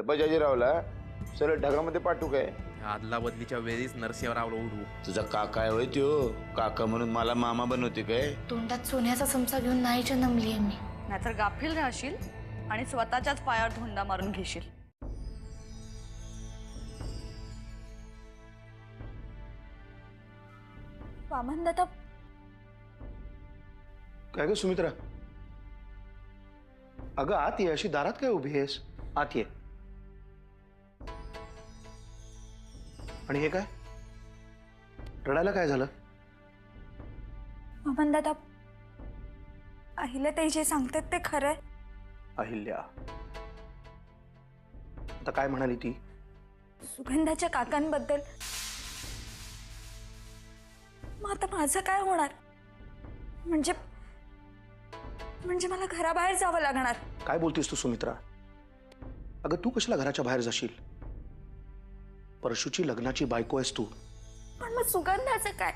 बाजीरावला सरळ ढगामध्ये पाठवू काय? आदला बदलीच्या वेळीच नरसिंहरावला उडवू. तुझा काका आहे होय त्यो? काका म्हणून मला मामा बनवते काय? तोंडात सोन्याचा चमचा घेऊन नाही जन्मलीये मी. नाहीतर गाफील राहशील आणि स्वतःच्याच पायावर धोंडा मारून घेशील. वामन दादा, काय ग सुमित्रा? अगं आत ये, अशी दारात काय उभी आहेस? आत ये. आणि हे काय? रडायला काय झालं? वामन दादा, अहिल्याताई जे सांगतात ते खरंय. अहिल्या आता काय म्हणाली ती? सुगंधाच्या काकांबद्दल. मग आता माझं काय होणार? म्हणजे मला घराबाहेर जावं लागणार. काय बोलतीस तू सुमित्रा? अगं तू कशाला घराच्या बाहेर जाशील? परशूची लग्नाची बायको आहेस तू. पण मग सुगंधाचं काय?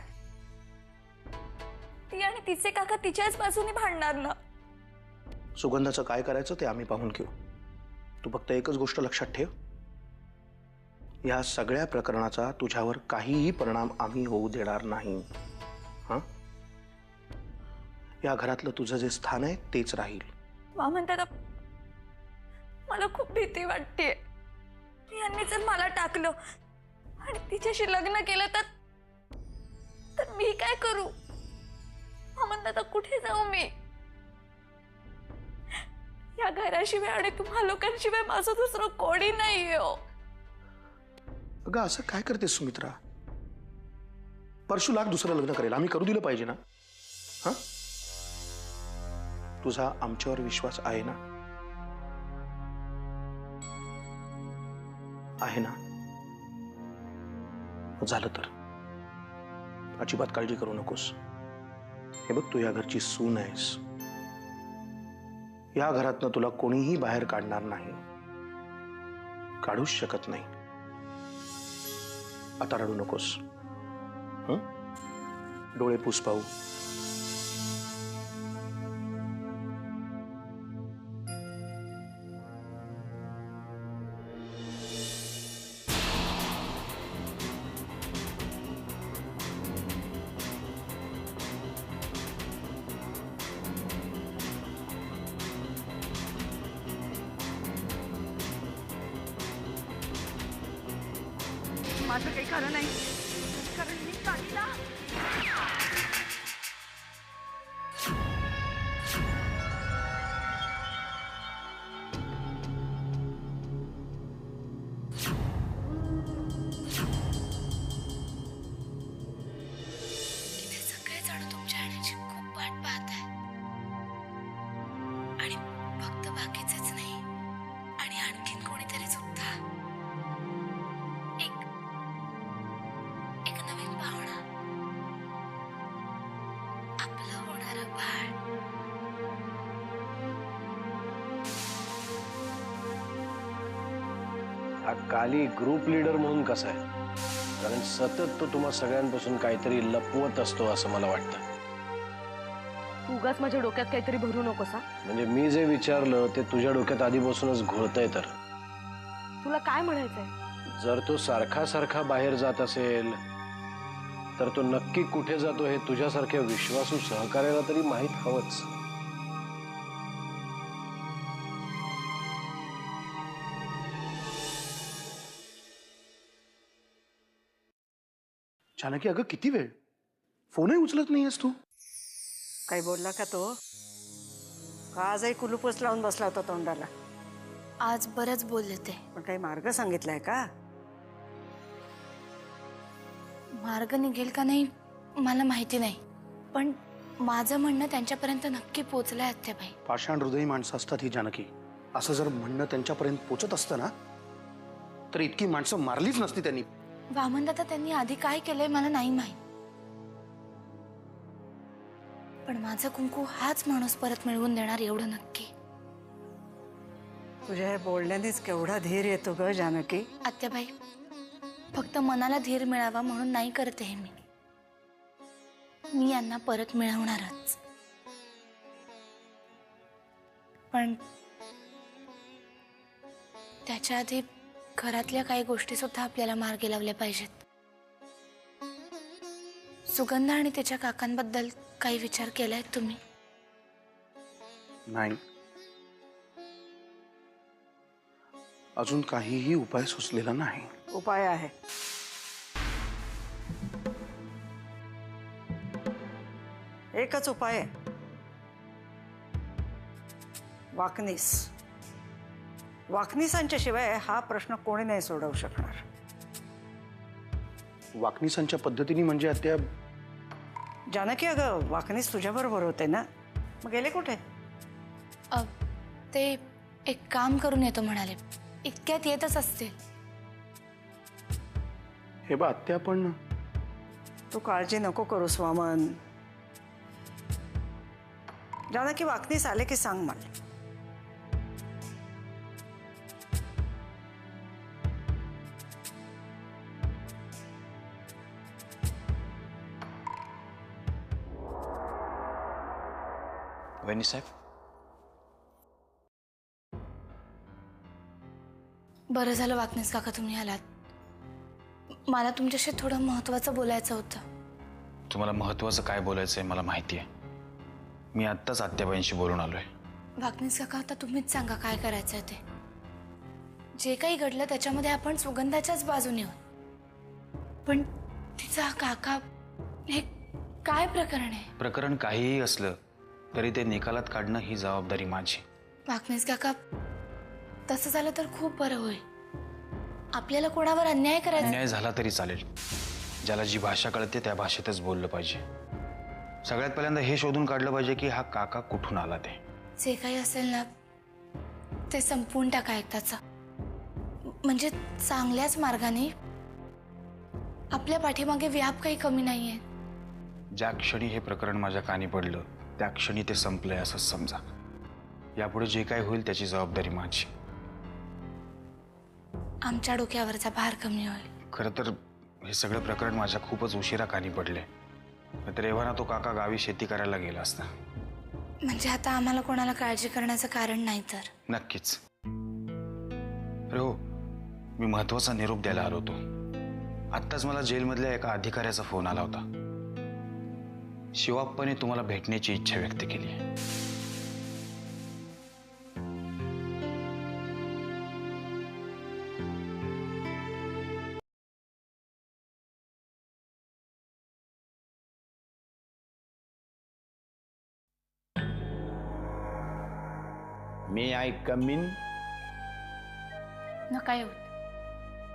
ती आणि तिचे काका तिच्याच बाजूने भांडणार ना. सुगंधाचं काय करायचं ते आम्ही पाहून घेऊ. तू फक्त एकच गोष्ट लक्षात ठेव, या सगळ्या प्रकरणाचा तुझ्यावर काहीही परिणाम आम्ही होऊ देणार नाही. हां? या घरातलं तुझं जे स्थान आहे तेच राहील. वामन दादा, मला खूप भीती वाटते. यांनी जर मला टाकलं आणि तिच्याशी लग्न केलं तर मी काय करू? वामन दादा, कुठे जाऊ मी? या घराशिवाय आणि तुम्हा लोकांशिवाय माझं दुसरं कोणी नाहीये हो. अगं असं काय करतेस सुमित्रा? परशू लाख दुसरं लग्न करेल, आम्ही करू दिलं पाहिजे ना. हा, तुझा आमच्यावर विश्वास आहे ना? आहे ना? झालं तर अजिबात काळजी करू नकोस. हे बघ, तू या घरची सून आहेस. या घरातनं तुला कोणीही बाहेर काढणार नाही, काढूच शकत नाही. आता रडू नकोस. डोळे पुस पाहू. माझं काही खरं नाही, कारण मी काकीला इथे सगळेजण तुमच्या येण्याची खूप वाट पाहत आहे. आणि फक्त बाकीचेच नाही, आणि आणखीन कोणीतरी सुद्धा. एक नवीन पाहुणा, आपलं होणारं बाळ. हा काली ग्रुप लीडर म्हणून कसा आहे? कारण सतत तो तुम्हा सगळ्यांपासून काहीतरी लपवत असतो असं मला वाटतं. तू उगाच माझ्या डोक्यात काहीतरी भरू नकोस हा. म्हणजे मी जे विचारलं ते तुझ्या डोक्यात आधीपासूनच घोळतंय. तर तुला काय म्हणायचंय? जर तो सारखा सारखा बाहेर जात असेल तर तो नक्की कुठे जातो हे तुझ्यासारख्या विश्वासू सहकार्याला तरी माहीत हवंच. जानकी, अगं किती वेळ? फोनही उचलत नाहीयेस तू. काही बोलला का तो? का आजही कुलूपच लावून बसला होता तोंडाला? आज बरंच बोलले ते. पण काही मार्ग सांगितलाय का? मार्ग निघेल का नाही मला माहिती नाही, पण माझं म्हणणं त्यांच्यापर्यंत नक्की पोचलंय आत्याबाई. पाषाण हृदयी माणसं असतात ही जानकी. असं जर म्हणणं त्यांच्यापर्यंत पोचत असतं ना तर इतकी माणसं मारलीच नसती त्यांनी. वामनदादा, त्यांनी आधी काय केलंय मला नाही माहित, पण माझं कुंकू हाच माणूस परत मिळवून देणार एवढं नक्की. तुझ्या हे बोलण्यानेच केवढा धीर येतो ग जानकी. आत्याबाई, फक्त मनाला धीर मिळावा म्हणून नाही करते हे मी यांना परत मिळवणारच. पण त्याच्या आधी घरातल्या काही गोष्टी सुद्धा आपल्याला मार्गी लावल्या पाहिजेत. सुगंधा आणि तिच्या काकांबद्दल काही विचार केलाय तुम्ही? नाही, अजून काहीही उपाय सुचलेला नाही. उपाय आहे. एकच उपाय आहे, वाकनीस. वाकनीसांच्या शिवाय हा प्रश्न कोणी नाही सोडवू शकणार. वाकणीसांच्या पद्धतीने म्हणजे आत्या जानकी, अगं वाकनीस तुझ्याबरोबर होते ना, मग गेले कुठे? ते एक काम करून येतो म्हणाले, इतक्यात येतच असतील. हे बा आत्या, पण तू काळजी नको करू स्वामन. जानकी वाकनीस आले की सांग मला. वहिनी साहेब, बरं झालं वाकनीस काका तुम्ही आलात. मला तुमच्याशी थोडं महत्वाचं बोलायचं होतं. तुम्हाला महत्वाचं काय बोलायचंय मला माहिती आहे. मी आत्ताच आत्याबाईंशी बोलून आलोय. वाकनीस काका, आता तुम्हीच सांगा काय करायचंय ते. जे काही घडलं त्याच्यामध्ये आपण सुगंधाच्याच बाजूने आहोत, पण तिचा काका, हे काय प्रकरण आहे? प्रकरण काहीही असलं तरी ते निकालात काढणं ही जबाबदारी माझी. वाकनीस काका, तसं झालं तर खूप बरं होईल. आपल्याला कोणावर अन्याय करायचा. अन्याय झाला तरी चालेल. ज्याला जी भाषा कळते त्या भाषेतच बोललं पाहिजे. सगळ्यात पहिल्यांदा हे शोधून काढलं पाहिजे की हा काका कुठून आला ते. जे काही असेल ना ते संपवून टाका एकदाचा. म्हणजे चांगल्याच मार्गाने. आपल्या पाठीमागे व्याप काही कमी नाहीये. ज्या क्षणी हे प्रकरण माझ्या कानी पडलं त्या क्षणी ते संपलंय असं समजा. यापुढे जे काय होईल त्याची जबाबदारी माझी. आमच्या डोक्यावरचा भार कमी होईल. खरं तर हे सगळं प्रकरण माझ्या खूपच उशिरा कानी पडले. तर एव्हा तो काका गावी शेती करायला गेला असता. म्हणजे आता आम्हाला कोणाला काळजी करण्याचं कारण नाही तर? नक्कीच. अरे हो, मी महत्वाचा निरोप द्यायला आलो होतो. आत्ताच मला जेलमधल्या एका अधिकाऱ्याचा फोन आला होता. शिवाप्पाने तुम्हाला भेटण्याची इच्छा व्यक्त केली आहे. मी आय कम इन? नका येऊ,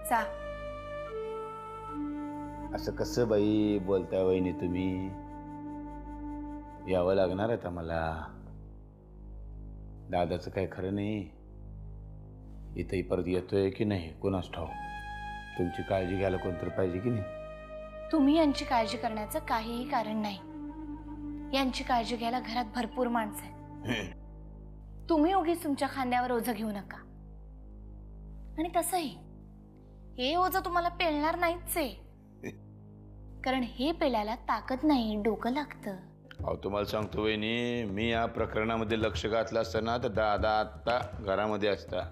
जा. असं कसं बाई बोलताय वहिनी तुम्ही? यावं लागणार आता मला. दादाचं काय खरं नाही. इथंही परत येतोय की नाही कोणास ठाऊक. तुमची काळजी घ्यायला कोणतरी पाहिजे की नाही? तुम्ही यांची काळजी करण्याचं काहीही कारण नाही. यांची काळजी घ्यायला घरात भरपूर माणसं आहेत. तुम्ही उगीच तुमच्या खांद्यावर ओझं घेऊ नका. आणि तसंही हे ओझं तुम्हाला पेलणार नाहीच आहे. कारण हे पेलायला ताकद नाही, डोकं लागतं. अहो तुम्हाला सांगतो वहिनी, मी या प्रकरणामध्ये लक्ष घातलं असताना तर दादा आत्ता घरामध्ये असता.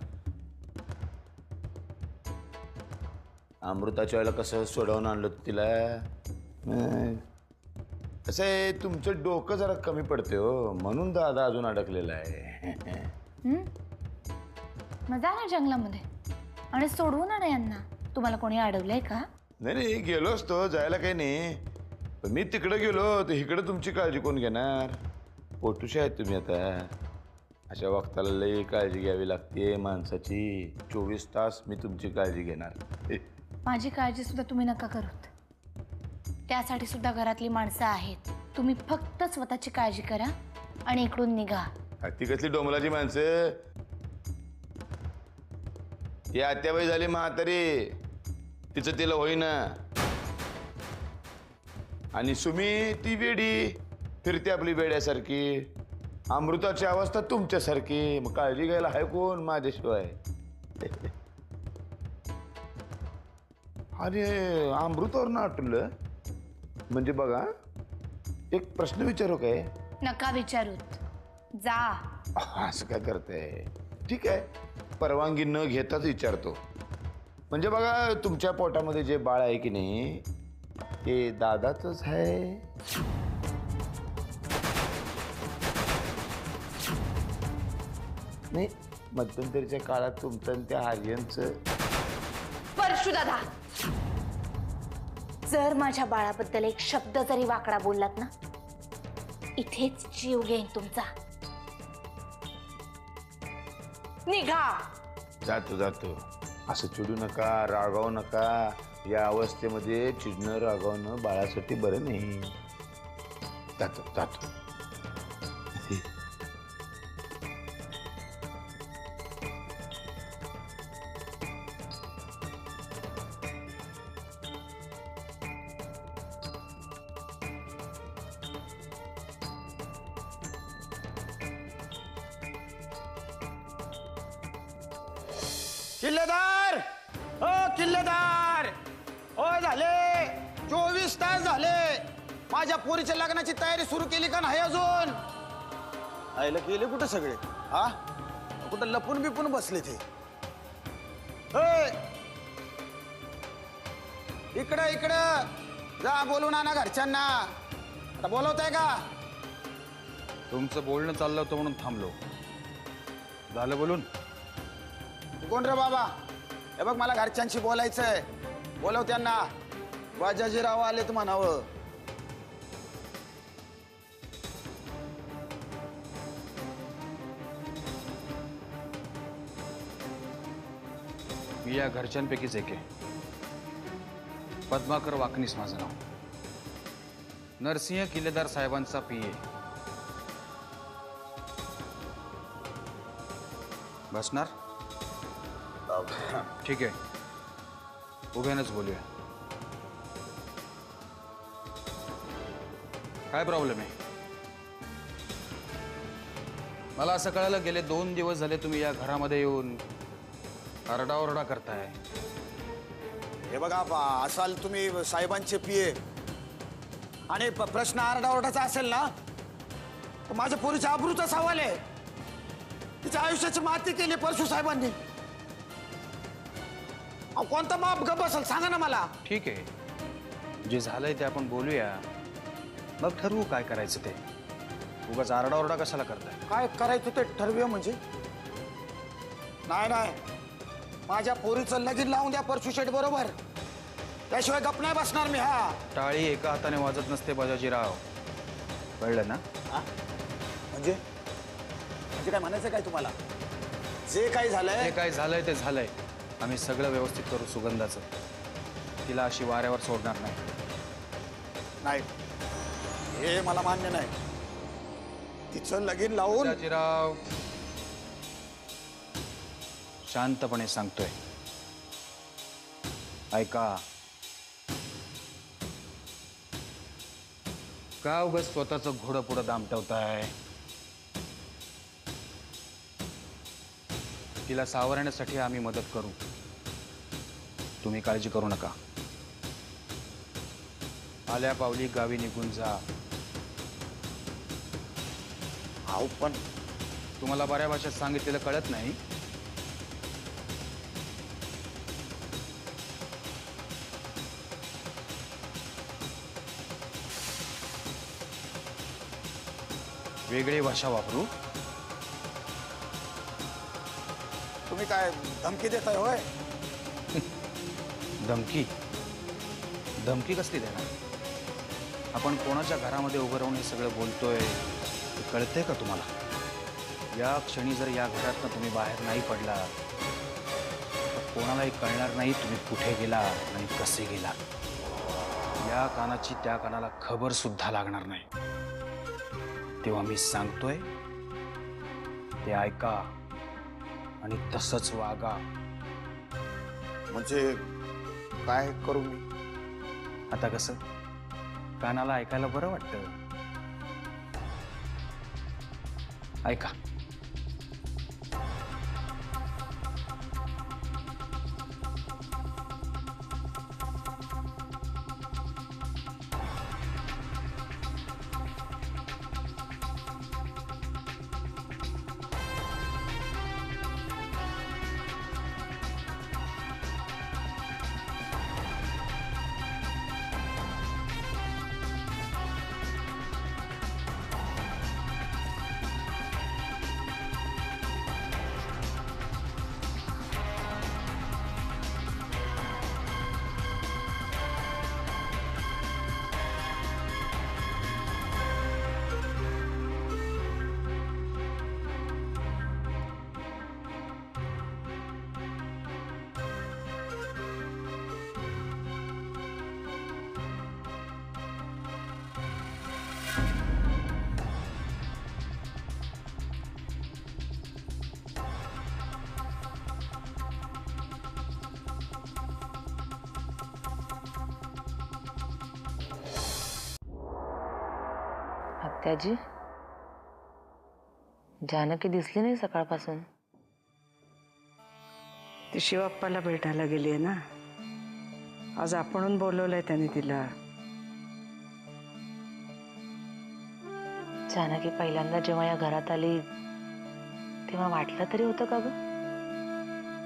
अमृताच्या वेळेला कसं सोडवून आणलं होतं तिला. कसं आहे, तुमचं डोकं जरा कमी पडते हो, म्हणून दादा अजून अडकलेला आहे. मग जा ना जंगलामध्ये आणि सोडवून आणा यांना. तुम्हाला कोणी अडवलंय का? नाही गेलो असतो, जायला काही नाही. पण मी तिकडे गेलो तर इकडे तुमची काळजी कोण घेणार? पोटूशी आहेत तुम्ही आता. अशा वक्ताला लई काळजी घ्यावी लागते माणसाची. 24 तास मी तुमची काळजी घेणार. माझी काळजी सुद्धा तुम्ही नका करूत. त्यासाठी सुद्धा घरातली माणसं आहेत. तुम्ही फक्त स्वतःची काळजी करा आणि इकडून निघा. ती कसली डोंबलाची माणसं? ती आत्याबाई झाली म्हातारी, तिचं तिला होईना. आणि सुमी ती वेडी फिरते आपली वेड्यासारखी. अमृताची अवस्था तुमच्यासारखी. मग काळजी घ्यायला आहे कोण माझ्याशिवाय? अरे अमृतावर आठवलं म्हणजे बघा, एक प्रश्न विचारू काय? नका विचारूत, जा. असं काय करते? ठीक आहे, परवानगी न घेताच विचारतो. म्हणजे बघा, तुमच्या पोटामध्ये जे बाळ आहे की नाही ते दादाचंच आहे. नाही, मध्यंतरीच्या काळात तुमचं आणि त्या आर्यनचं. परशू दादा, जर माझ्या बाळाबद्दल एक शब्द जरी वाकडा बोललात ना, इथेच जीव घेईन तुमचा. निघा. जातो जातो. असं चिडू नका, रागावू नका. या अवस्थेमध्ये चिडणं रागावणं बाळासाठी बरं नाही. जातो जातो. किल्लेदार, हो किल्लेदार, होय झाले 24 तास झाले. माझ्या पोरीच्या लग्नाची तयारी सुरू केली का नाही अजून? आईला गेले कुठं सगळे? हा, कुठं लपून बिपून बसले ते? इकडं इकडं जा, बोलून आणा घरच्यांना. आता बोलवताय का? तुमचं बोलणं चाललं होतं म्हणून थांबलो. झालं बोलून? कोण रे बाबा? हे बघ, मला घरच्यांशी बोलायचंय. बोलव त्यांना. वाजाजीराव आलेत म्हणावं. मी या घरच्यांपैकीच एक आहे. पद्माकर वाकनीस माझं नाव. नरसिंह किल्लेदार साहेबांचा PA. बसणार? ठीक आहे, उभ्यानंच बोलूया. काय प्रॉब्लेम आहे? मला असं कळालं गेले 2 दिवस झाले तुम्ही या घरामध्ये येऊन आरडाओरडा करताय. हे बघा, असाल तुम्ही साहेबांचे PA आणि प्रश्न आरडाओरडाचा असेल ना, तर माझ्या पोरीच्या आबरूचा सवाल आहे. तिच्या आयुष्याची माती केली परशू साहेबांनी. कोणता माप गप असेल सांगा ना मला. ठीक आहे, जे झालंय ते आपण बोलूया, मग ठरवू काय करायचं ते. उगाच आरडाओरडा कशाला करताय? काय करायचं ते ठरवूया म्हणजे? नाही नाही, माझ्या पोरीचं लगीन लावून द्या परशू शेठ बरोबर, त्याशिवाय गप नाही बसणार मी. हा, टाळी एका हाताने वाजत नसते बाजाजीराव, कळलं ना? म्हणजे म्हणजे काय म्हणायचं काय तुम्हाला? जे काही झालंय जे काय झालंय ते झालंय. आम्ही सगळं व्यवस्थित करू सुगंधाचं. तिला अशी वाऱ्यावर सोडणार नाही. नाही, हे मला मान्य नाही. तिचं लगीन लावून. बाजाजीराव, शांतपणे सांगतोय, ऐका. का उगाच स्वतःचं घोडं पुढं दामटवताय? तिला सावरण्यासाठी आम्ही मदत करू, तुम्ही काळजी करू नका. आल्या पावली गावी निघून जा. हाव, पण तुम्हाला बऱ्या भाषेत सांगितलेलं कळत नाही? वेगळी भाषा वापरू? तुम्ही काय धमकी देताय होय? धमकी? धमकी कसली देणार? आपण कोणाच्या घरामध्ये उभं राहून हे सगळं बोलतोय हे कळतंय का तुम्हाला? या क्षणी जर या घरातनं तुम्ही बाहेर नाही पडला तर कोणालाही कळणार नाही तुम्ही कुठे गेला आणि कसे गेला. या कानाची त्या कानाला खबर सुद्धा लागणार नाही. तेव्हा मी सांगतोय ते ऐका आणि तसंच वागा. म्हणजे काय करू मी? आता कसं कानाला ऐकायला बरं वाटतं? ऐका. आत्याजी, जानकी दिसली नाही सकाळपासून. ती शिवाप्पाला भेटायला गेली आहे ना. आज आपणून बोलवलंय त्याने तिला. जानकी पहिल्यांदा जेव्हा या घरात आली तेव्हा वाटलं तरी होतं का ग,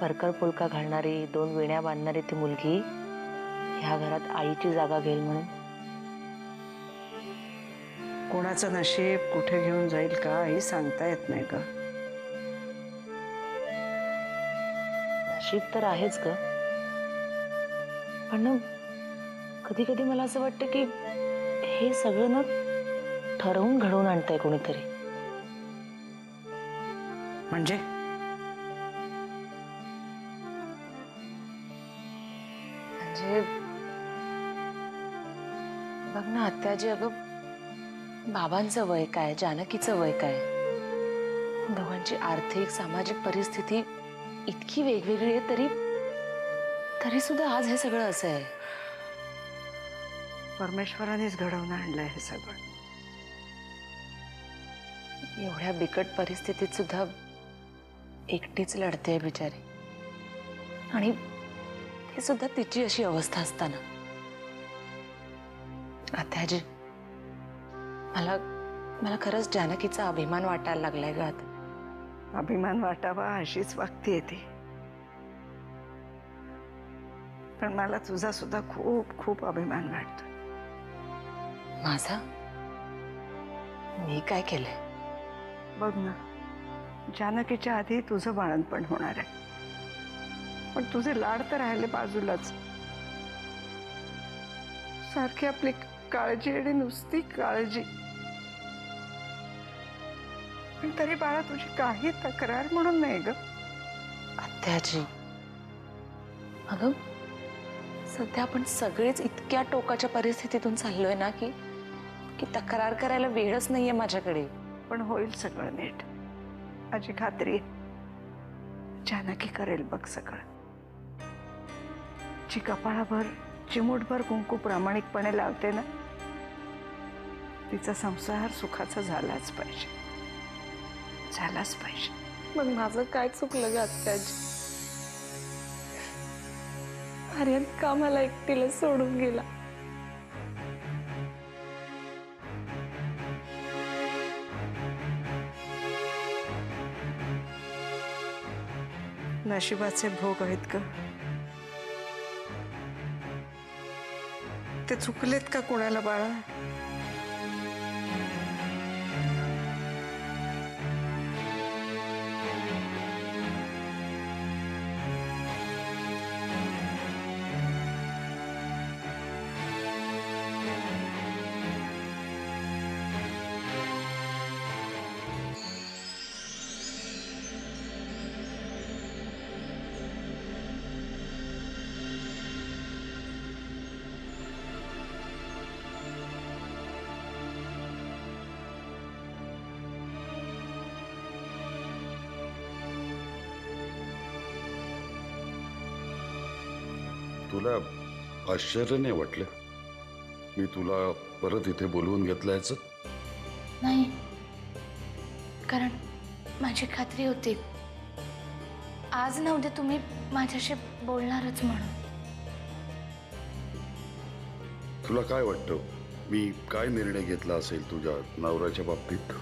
परकर पुलका घालणारी 2 वेण्या बांधणारी ती मुलगी ह्या घरात आईची जागा घेईल म्हणून. कोणाचं नशीब कुठे घेऊन जाईल काही सांगता येत नाही का. नशीब तर आहेच ग, पण ना कधी कधी मला असं वाटतं की हे सगळं ना ठरवून घडवून आणतंय कोणीतरी. म्हणजे म्हणजे बघ ना आत्याजी, अगं बाबांचं वय काय, जानकीचं वय काय, दोघांची आर्थिक सामाजिक परिस्थिती इतकी वेगवेगळी आहे, तरी सुद्धा आज हे सगळं असं आहे. परमेश्वरानेच घडवून आणलंय हे सगळं. एवढ्या बिकट परिस्थितीत सुद्धा एकटीच लढते बिचारी, आणि ते सुद्धा तिची अशी अवस्था असताना. आत्याजी, मला खरंच जानकीचा अभिमान वाटायला लागलाय ग आता. अभिमान वाटावा अशीच वागतीये ती. पण मला तुझा सुद्धा खूप खूप अभिमान वाटतो. माझा? मी काय केलंय? बघ ना, जानकीच्या आधी तुझं बाळंतपण होणार आहे, पण तुझे लाड तर राहिले बाजूलाच. सारखी आपली काळजी आणि नुसती काळजी. पण तरी बाळा तुझी काही तक्रार म्हणून नाही ग. आत्याजी, अगं सध्या आपण सगळेच इतक्या टोकाच्या परिस्थितीतून चाललोय ना की तक्रार करायला वेळच नाहीये माझ्याकडे. पण होईल सगळं नीट, माझी खात्री आहे. जानकी करेल बघ सगळं. जी कपाळाभर चिमूटभर कुंकू प्रामाणिकपणे लावते ना, तिचा संसार सुखाचा झालाच पाहिजे, झालाच पाहिजे. मग माझं काय चुकलं ग आत्याजी? आर्यन का मला एकटीला सोडून गेला? नशिबाचे भोग आहेत का? ते चुकलेत का कोणाला बाळा? तुला आश्चर्य नाही वाटलं मी तुला परत इथे बोलवून घेतल्याचं? नाही, कारण माझी खात्री होती आज ना उद्या तुम्ही माझ्याशी बोलणारच म्हणून. तुला काय वाटतं मी काय निर्णय घेतला असेल तुझ्या नवऱ्याच्या बाबतीत?